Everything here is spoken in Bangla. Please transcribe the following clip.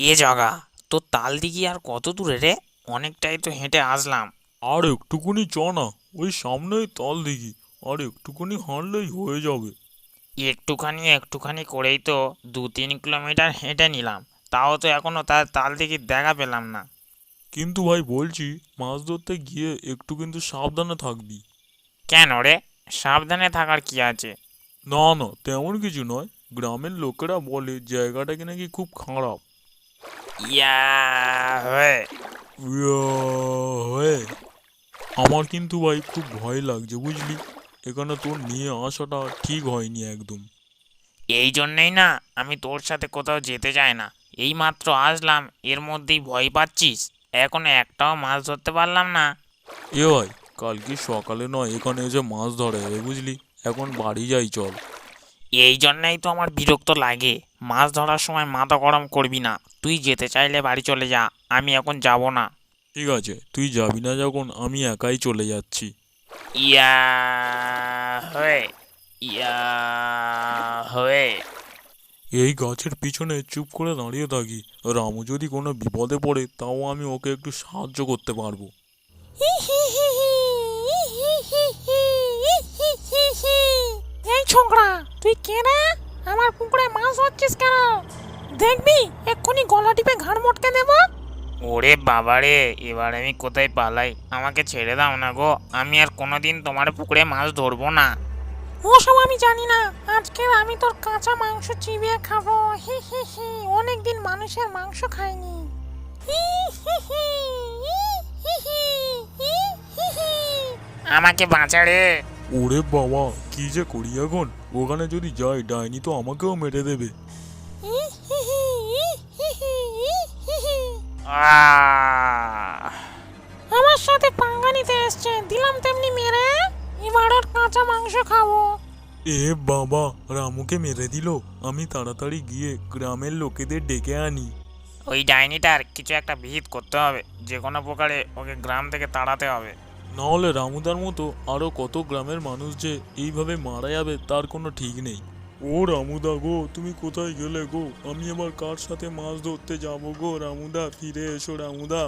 এ জগা, তোর তাল দিঘি আর কত দূরে রে? অনেকটাই তো হেঁটে আসলাম। আর একটুকুনি চ না, ওই সামনেই তাল দিঘি, আর একটুকুনি হাঁটলেই হয়ে যাবে। একটুখানি একটুখানি করেই তো 2-3 কিলোমিটার হেঁটে নিলাম, তাও তো এখনো তার তাল দিঘির দেখা পেলাম না। কিন্তু ভাই বলছি, মাছ ধরতে গিয়ে একটু কিন্তু সাবধানে থাকবি। কেন রে? সাবধানে থাকার কি আছে? না না, তেমন কিছু নয়। গ্রামের লোকেরা বলে জায়গাটাকে নাকি খুব খারাপ। ইয়া হয়ে ইয়া, হয়ে। আমার কিন্তু ভাই খুব ভয় লাগছে বুঝলি। এখানে তোর নিয়ে আসাটা ঠিক হয়নি একদম। এই জন্যেই না আমি তোর সাথে কোথাও যেতে চাই না। এই মাত্র আসলাম, এর মধ্যেই ভয় পাচ্ছিস? এখনো একটাও মাছ ধরতে পারলাম না। এ ভাই, কালকে সকালে নয় এখানে এসে মাছ ধরা যাবে বুঝলি। এখন বাড়ি যাই চল। এই জন্যই তো আমার বিরক্ত লাগে। মাছ ধরার সময় মাথা গরম করবি না। তুই যেতে চাইলে বাড়ি চলে যা, আমি এখন যাব না। ঠিক আছে, তুই যাবি না যখন আমি একাই চলে যাচ্ছি। ইয়া হয়ে ইয়া হয়ে এই গাছের পিছনে চুপ করে দাঁড়িয়ে থাকি। রামু যদি কোনো বিপদে পড়ে তাও আমি ওকে একটু সাহায্য করতে পারবো। এই ছোকরা, তুই কে রে? আমার পুকুরে মাছ ধরছিস কেন? দেখবি এক্ষুনি গলা টিপে ঘাড় মটকে দেবো। ওরে বাবারে, এবার আমি কোথায় পালাই? আমাকে ছেড়ে দাও না গো, আমি আর কোনোদিন তোমার পুকুরে মাছ ধরবো না। ওসব আমি জানি না। আজকে আমি তোর কাঁচা মাংস চিবিয়ে খাবো। হি হি হি, অনেকদিন মানুষের মাংস খাইনি। হি হি হি, হি হি হি, হি হি। আমাকে বাঁচা রে। ওরে বাবা, কি যে করি এখন? ওখানে যদি যাই ডাইনি তো আমাকেও মেরে দেবে। হি হি হি, হি হি হি, হি। আহ আমার সাথে পাঙ্গা নিতে এসছে, দিলাম তেমনি মেরে। এবার ওর কাঁচা মাংস খাবো। এ বাবা, রামুকে মেরে দিল। আমি তাড়াতাড়ি গিয়ে গ্রামের লোকেদের ডেকে আনি। ওই ডাইনিটার কিছু একটা বিহিত করতে হবে, যে কোনো প্রকারে ওকে গ্রাম থেকে তাড়াতে হবে। নাহলে রামুদার মতো আরো কত গ্রামের মানুষ যে এইভাবে মারা যাবে তার কোনো ঠিক নেই। ও রামুদা গো, তুমি কোথায় গেলে গো? আমি এবার কার সাথে মাছ ধরতে যাবো গো? রামুদা ফিরে এসো রামুদা।